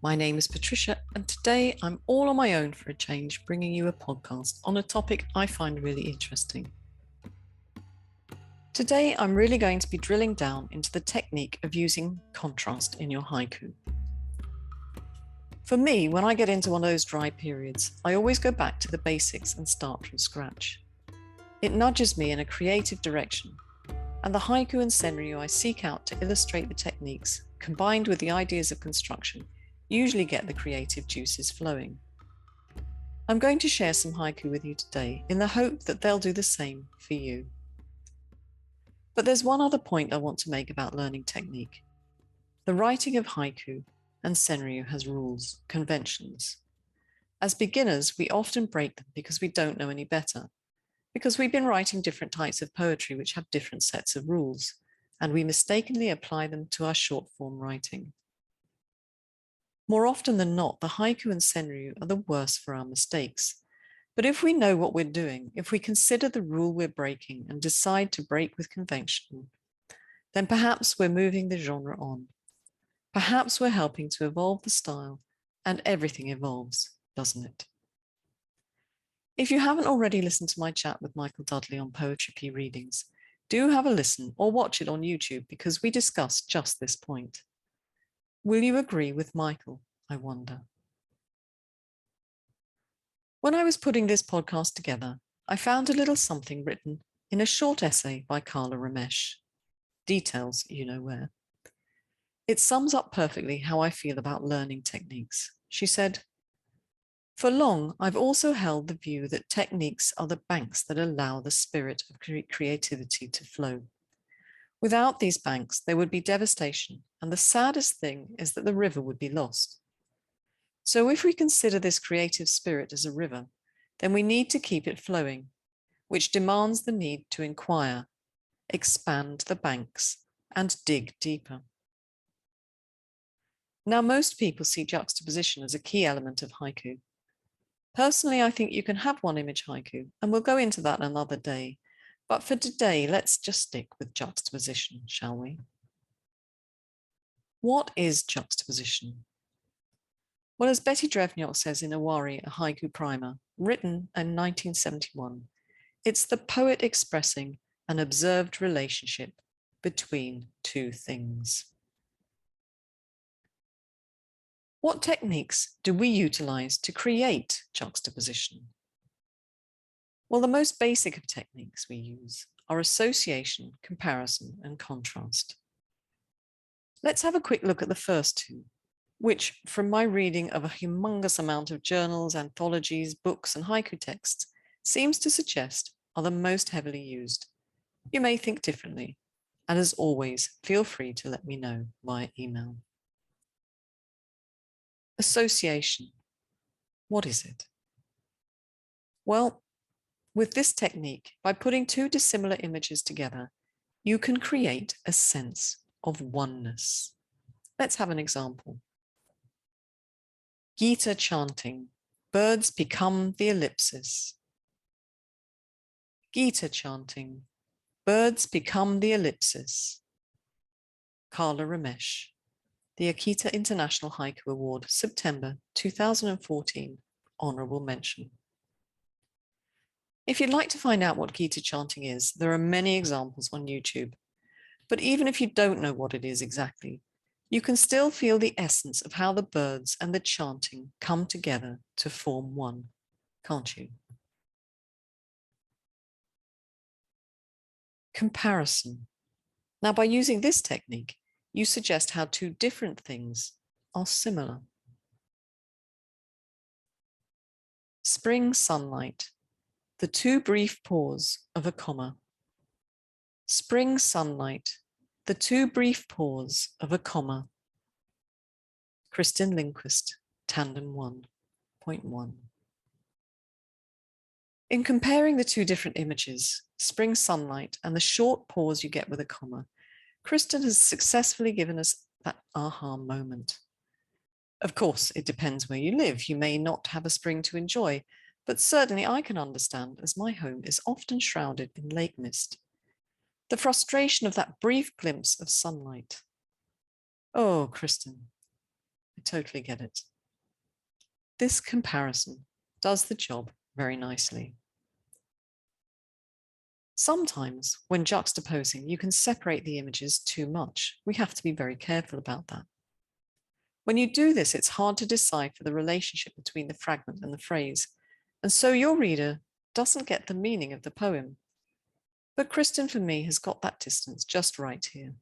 My name is Patricia, and today I'm all on my own for a change, bringing you a podcast on a topic I find really interesting. Today, I'm really going to be drilling down into the technique of using contrast in your haiku. For me, when I get into one of those dry periods, I always go back to the basics and start from scratch. It nudges me in a creative direction, and the haiku and senryu I seek out to illustrate the techniques, combined with the ideas of construction, usually get the creative juices flowing. I'm going to share some haiku with you today in the hope that they'll do the same for you. But there's one other point I want to make about learning technique. The writing of haiku and senryu has rules, conventions. As beginners, we often break them because we don't know any better, because we've been writing different types of poetry which have different sets of rules, and we mistakenly apply them to our short form writing. More often than not, the haiku and senryu are the worst for our mistakes. But if we know what we're doing, if we consider the rule we're breaking and decide to break with convention, then perhaps we're moving the genre on. Perhaps we're helping to evolve the style, and everything evolves, doesn't it? If you haven't already listened to my chat with Michael Dudley on Poetry P readings, do have a listen or watch it on YouTube because we discuss just this point. Will you agree with Michael, I wonder? When I was putting this podcast together, I found a little something written in a short essay by Carla Ramesh. Details, you know where. It sums up perfectly how I feel about learning techniques. She said, "For long, I've also held the view that techniques are the banks that allow the spirit of creativity to flow. Without these banks, there would be devastation, and the saddest thing is that the river would be lost. So if we consider this creative spirit as a river, then we need to keep it flowing, which demands the need to inquire, expand the banks, and dig deeper." Now, most people see juxtaposition as a key element of haiku. Personally, I think you can have one image haiku, and we'll go into that another day. But for today, let's just stick with juxtaposition, shall we? What is juxtaposition? Well, as Betty Drevniok says in Awari, a haiku primer, written in 1971, it's the poet expressing an observed relationship between two things. What techniques do we utilize to create juxtaposition? Well, the most basic of techniques we use are association, comparison, and contrast. Let's have a quick look at the first two, which, from my reading of a humongous amount of journals, anthologies, books, and haiku texts, seems to suggest are the most heavily used. You may think differently, and as always, feel free to let me know via email. Association. What is it? Well, with this technique, by putting two dissimilar images together, you can create a sense of oneness. Let's have an example. Gita chanting, birds become the ellipsis. Gita chanting, birds become the ellipsis. Carla Ramesh, the Akita International Haiku Award, September 2014, honorable mention. If you'd like to find out what Gita chanting is, there are many examples on YouTube. But even if you don't know what it is exactly, you can still feel the essence of how the birds and the chanting come together to form one, can't you? Comparison. Now, by using this technique, you suggest how two different things are similar. Spring sunlight, the two brief pause of a comma. Spring sunlight, the two brief pause of a comma. Kristin Lindquist, Tandem 1.1. In comparing the two different images, spring sunlight and the short pause you get with a comma, Kristin has successfully given us that aha moment. Of course, it depends where you live. You may not have a spring to enjoy, but certainly I can understand as my home is often shrouded in lake mist. The frustration of that brief glimpse of sunlight. Oh, Kristin, I totally get it. This comparison does the job very nicely. Sometimes when juxtaposing, you can separate the images too much. We have to be very careful about that. When you do this, it's hard to decipher the relationship between the fragment and the phrase, and so your reader doesn't get the meaning of the poem. But Kristen, for me, has got that distance just right here.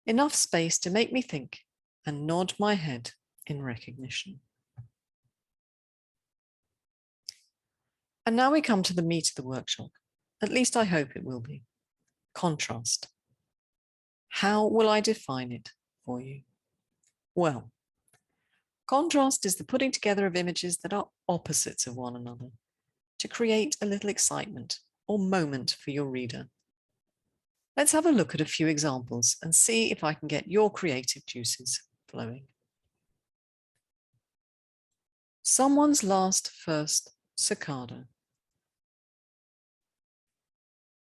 Enough space to make me think and nod my head in recognition. And now we come to the meat of the workshop. At least I hope it will be. Contrast. How will I define it for you? Well, contrast is the putting together of images that are opposites of one another to create a little excitement or moment for your reader. Let's have a look at a few examples and see if I can get your creative juices flowing. Someone's last first cicada.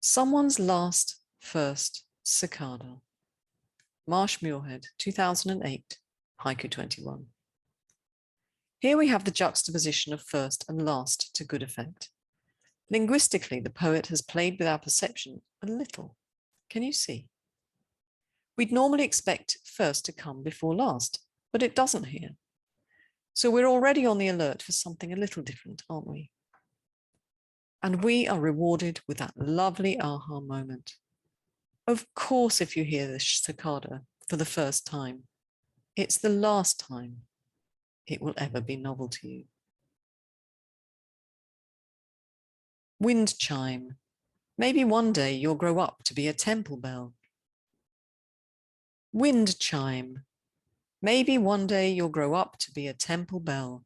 Someone's last first cicada. Marsh Muirhead, 2008, Haiku 21. Here we have the juxtaposition of first and last to good effect. Linguistically, the poet has played with our perception a little. Can you see? We'd normally expect first to come before last, but it doesn't here. So we're already on the alert for something a little different, aren't we? And we are rewarded with that lovely aha moment. Of course, if you hear the cicada for the first time, it's the last time it will ever be novel to you. Windchime. Maybe one day you'll grow up to be a temple bell. Windchime. Maybe one day you'll grow up to be a temple bell.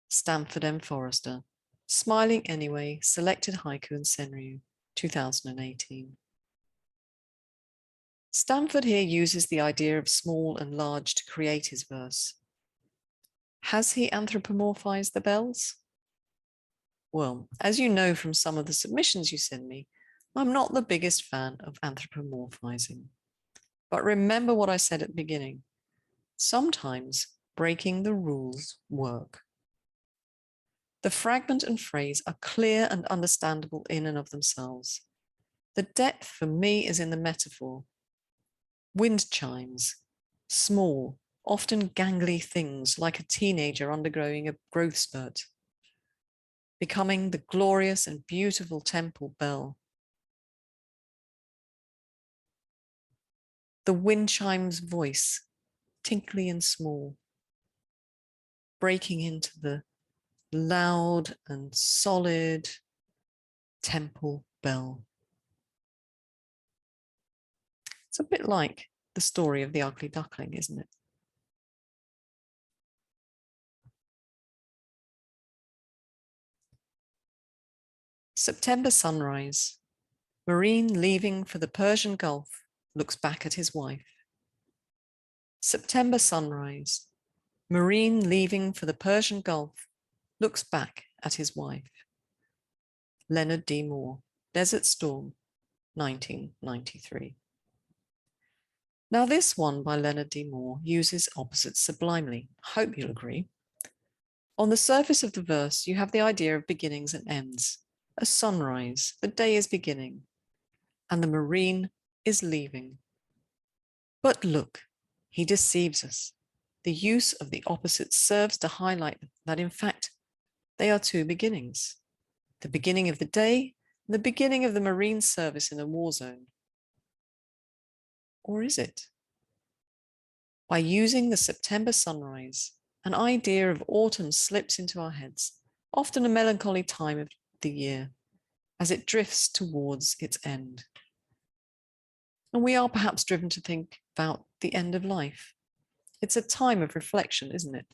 Stamford M. Forrester. Smiling Anyway, Selected Haiku and Senryu, 2018. Stamford here uses the idea of small and large to create his verse. Has he anthropomorphized the bells? Well, as you know from some of the submissions you send me, I'm not the biggest fan of anthropomorphizing. But remember what I said at the beginning. Sometimes breaking the rules work. The fragment and phrase are clear and understandable in and of themselves. The depth for me is in the metaphor. Wind chimes, small, often gangly things like a teenager undergoing a growth spurt, becoming the glorious and beautiful temple bell. The wind chime's voice, tinkly and small, breaking into the loud and solid temple bell. It's a bit like the story of the ugly duckling, isn't it? September sunrise. Marine leaving for the Persian Gulf looks back at his wife. September sunrise. Marine leaving for the Persian Gulf looks back at his wife. Leonard D. Moore, Desert Storm, 1993. Now this one by Leonard D. Moore uses opposites sublimely. I hope you'll agree. On the surface of the verse, you have the idea of beginnings and ends. A sunrise, the day is beginning, and the marine is leaving. But look, he deceives us. The use of the opposites serves to highlight that, in fact, they are two beginnings. The beginning of the day and the beginning of the marine service in a war zone. Or is it? By using the September sunrise, an idea of autumn slips into our heads, often a melancholy time of the year, as it drifts towards its end. And we are perhaps driven to think about the end of life. It's a time of reflection, isn't it?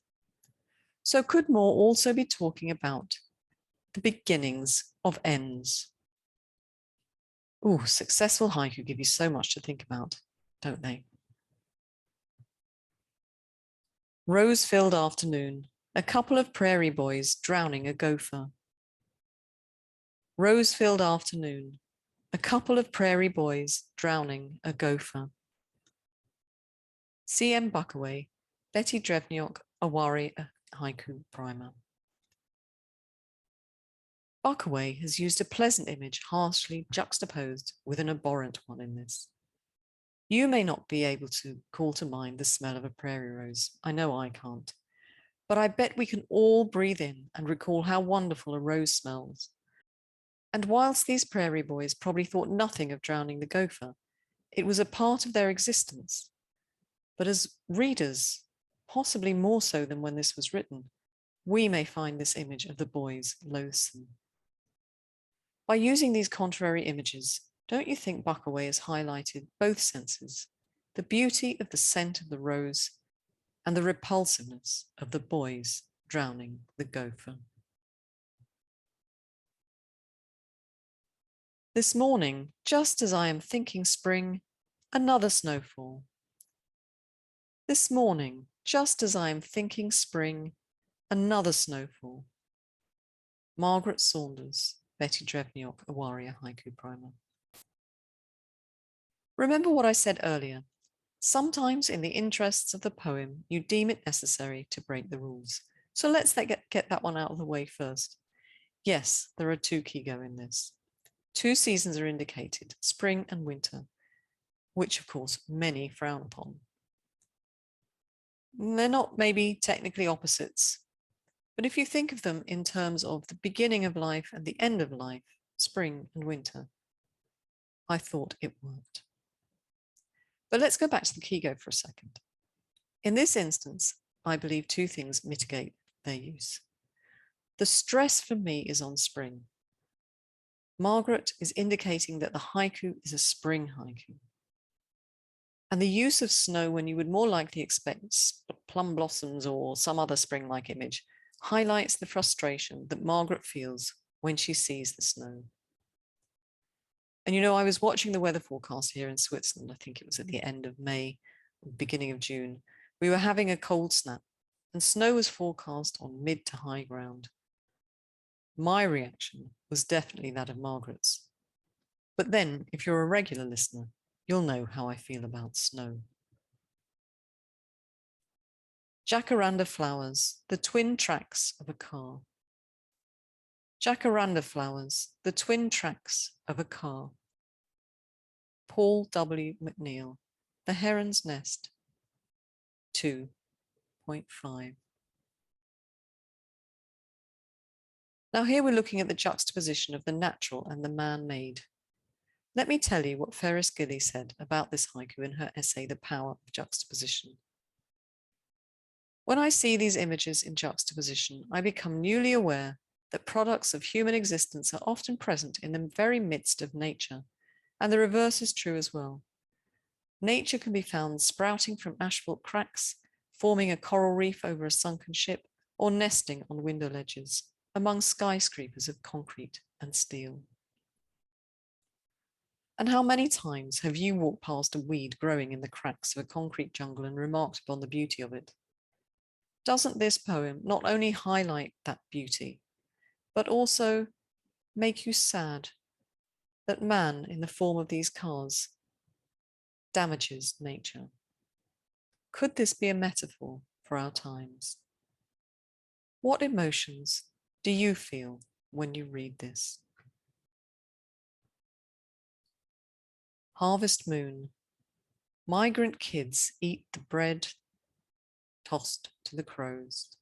So could Moore also be talking about the beginnings of ends? Ooh, successful haiku give you so much to think about, don't they? Rose-filled afternoon, a couple of prairie boys drowning a gopher. Rose-filled afternoon, a couple of prairie boys drowning a gopher. C.M. Buckaway, Betty Drevniok, Awari Haiku Primer. Buckaway has used a pleasant image harshly juxtaposed with an abhorrent one in this. You may not be able to call to mind the smell of a prairie rose. I know I can't. But I bet we can all breathe in and recall how wonderful a rose smells. And whilst these prairie boys probably thought nothing of drowning the gopher, it was a part of their existence. But as readers, possibly more so than when this was written, we may find this image of the boys loathsome. By using these contrary images, don't you think Buckaway has highlighted both senses, the beauty of the scent of the rose and the repulsiveness of the boys drowning the gopher? This morning, just as I am thinking spring, another snowfall. This morning, just as I am thinking spring, another snowfall. Margaret Saunders, Betty Drevniok, A Warrior Haiku Primer. Remember what I said earlier. Sometimes in the interests of the poem, you deem it necessary to break the rules. So let's get that one out of the way first. Yes, there are two kigo in this. Two seasons are indicated, spring and winter, which of course many frown upon. They're not maybe technically opposites, but if you think of them in terms of the beginning of life and the end of life, spring and winter, I thought it worked. But let's go back to the kigo for a second. In this instance, I believe two things mitigate their use. The stress for me is on spring. Margaret is indicating that the haiku is a spring haiku. And the use of snow when you would more likely expect plum blossoms or some other spring-like image highlights the frustration that Margaret feels when she sees the snow. And you know, I was watching the weather forecast here in Switzerland. I think it was at the end of May, beginning of June. We were having a cold snap and snow was forecast on mid to high ground. My reaction was definitely that of Margaret's. But then, if you're a regular listener, you'll know how I feel about snow. Jacaranda flowers, the twin tracks of a car. Jacaranda flowers, the twin tracks of a car. Paul W. McNeill, The Heron's Nest, 2.5. Now here we're looking at the juxtaposition of the natural and the man-made. Let me tell you what Ferris Gilly said about this haiku in her essay, The Power of Juxtaposition. When I see these images in juxtaposition, I become newly aware that products of human existence are often present in the very midst of nature, and the reverse is true as well. Nature can be found sprouting from asphalt cracks, forming a coral reef over a sunken ship, or nesting on window ledges among skyscrapers of concrete and steel. And how many times have you walked past a weed growing in the cracks of a concrete jungle and remarked upon the beauty of it? Doesn't this poem not only highlight that beauty, but also make you sad that man, in the form of these cars, damages nature? Could this be a metaphor for our times? What emotions do you feel when you read this? Harvest moon. Migrant kids eat the bread tossed to the crows.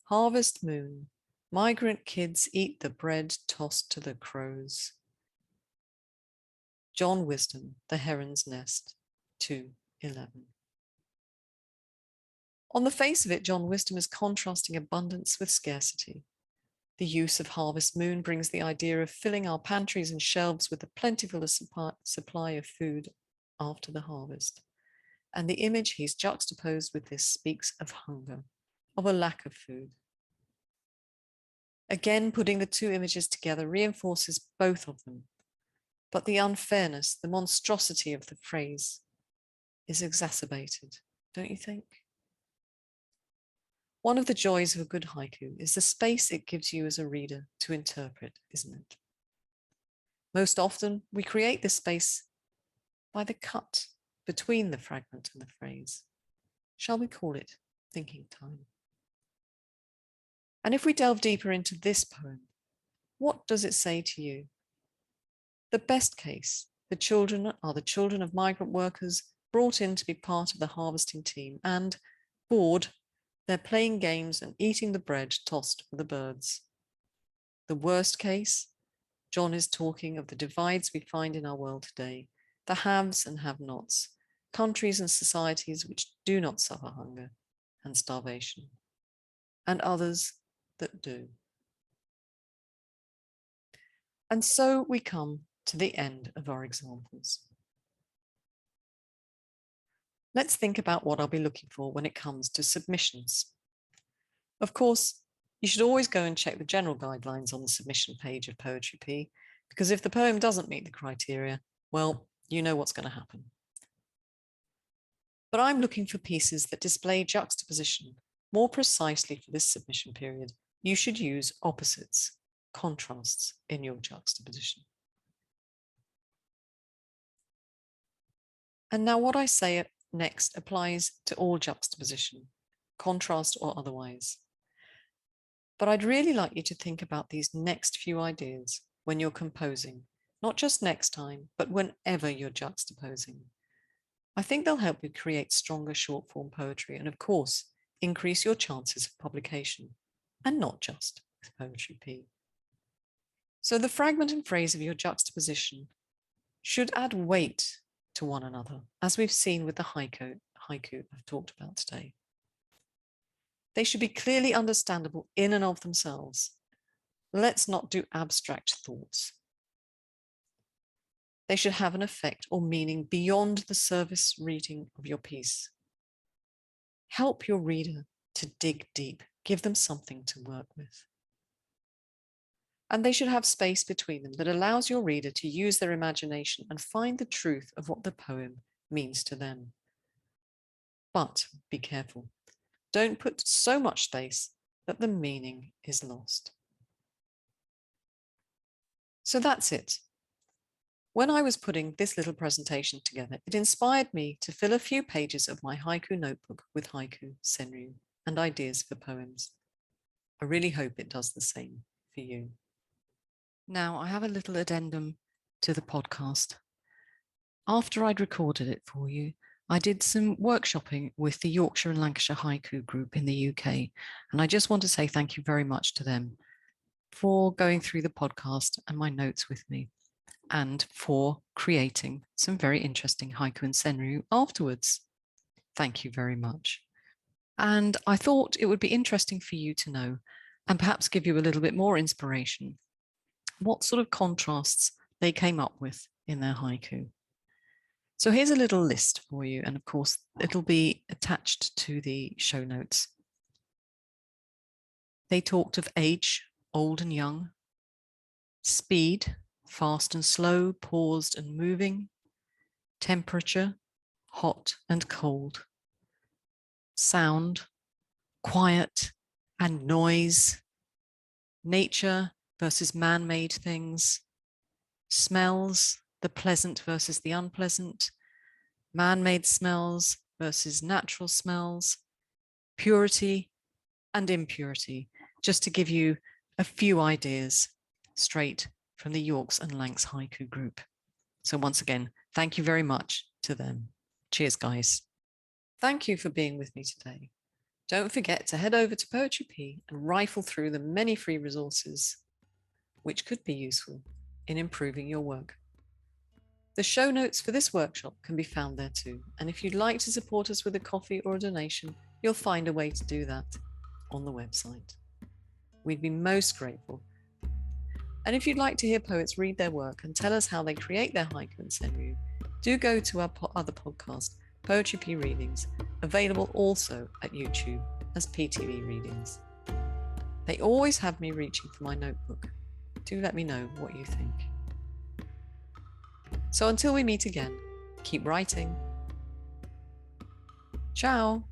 Harvest moon. Migrant kids eat the bread tossed to the crows. John Wisdom, The Heron's Nest, 2:11. On the face of it, John Wisdom is contrasting abundance with scarcity. The use of harvest moon brings the idea of filling our pantries and shelves with a plentiful supply of food after the harvest. And the image he's juxtaposed with this speaks of hunger, of a lack of food. Again, putting the two images together reinforces both of them, but the unfairness, the monstrosity of the phrase is exacerbated, don't you think? One of the joys of a good haiku is the space it gives you as a reader to interpret, isn't it? Most often, we create this space by the cut between the fragment and the phrase. Shall we call it thinking time? And if we delve deeper into this poem, what does it say to you? The best case, the children are the children of migrant workers brought in to be part of the harvesting team, and, bored, they're playing games and eating the bread tossed for the birds. The worst case, John is talking of the divides we find in our world today, the haves and have-nots, countries and societies which do not suffer hunger and starvation, and others that do. And so we come to the end of our examples. Let's think about what I'll be looking for when it comes to submissions. Of course, you should always go and check the general guidelines on the submission page of Poetry P, because if the poem doesn't meet the criteria, well, you know what's going to happen. But I'm looking for pieces that display juxtaposition. More precisely for this submission period, you should use opposites, contrasts in your juxtaposition. And now what I say next applies to all juxtaposition, contrast or otherwise. But I'd really like you to think about these next few ideas when you're composing, not just next time, but whenever you're juxtaposing. I think they'll help you create stronger short form poetry and, of course, increase your chances of publication, and not just with Poetry P. So the fragment and phrase of your juxtaposition should add weight to one another, as we've seen with the haiku I've talked about today. They should be clearly understandable in and of themselves. Let's not do abstract thoughts. They should have an effect or meaning beyond the surface reading of your piece. Help your reader to dig deep, give them something to work with. And they should have space between them that allows your reader to use their imagination and find the truth of what the poem means to them. But be careful. Don't put so much space that the meaning is lost. So that's it. When I was putting this little presentation together, it inspired me to fill a few pages of my haiku notebook with haiku, senryu, and ideas for poems. I really hope it does the same for you. Now, I have a little addendum to the podcast. After I'd recorded it for you, I did some workshopping with the Yorkshire and Lancashire Haiku group in the UK, and I just want to say thank you very much to them for going through the podcast and my notes with me, and for creating some very interesting haiku and senryu afterwards. Thank you very much. And I thought it would be interesting for you to know, and perhaps give you a little bit more inspiration, what sort of contrasts they came up with in their haiku. So here's a little list for you, and of course it'll be attached to the show notes. They talked of age, old and young, speed, fast and slow, paused and moving, temperature, hot and cold, sound, quiet and noise, nature versus man-made things, smells, the pleasant versus the unpleasant, man-made smells versus natural smells, purity and impurity, just to give you a few ideas straight from the Yorks and Lancs Haiku group. So once again, thank you very much to them. Cheers, guys. Thank you for being with me today. Don't forget to head over to Poetry P and rifle through the many free resources which could be useful in improving your work. The show notes for this workshop can be found there too, and if you'd like to support us with a coffee or a donation, you'll find a way to do that on the website. We'd be most grateful. And if you'd like to hear poets read their work and tell us how they create their haiku and senryu, do go to our other podcast, Poetry P Readings, available also at YouTube as PTV Readings. They always have me reaching for my notebook. Do let me know what you think. So until we meet again, keep writing. Ciao.